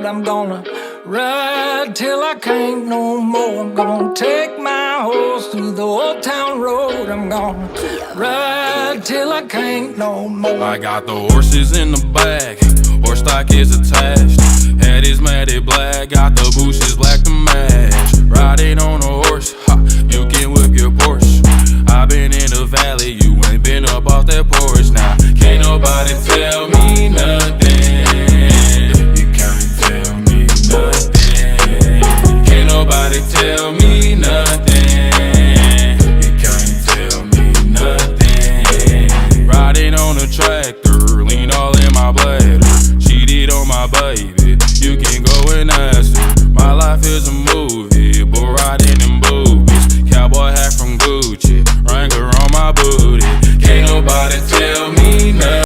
road. I'm gonna ride till I can't no more. I'm gonna take my horse through the old town road. I'm gonna ride till I can't no more. I got the horses in the back, horse stock is attached. Head is matted black, got the bushes black to match. Riding on a horse, ha, you can whip your Porsche. I been in the valley, you ain't been up off that porch. Now, can't nobody tell me nothing. You can't tell me nothing. Can't nobody tell me nothing. You can't tell me nothing. Riding on a tractor, lean all in my bladder. Cheated on my baby,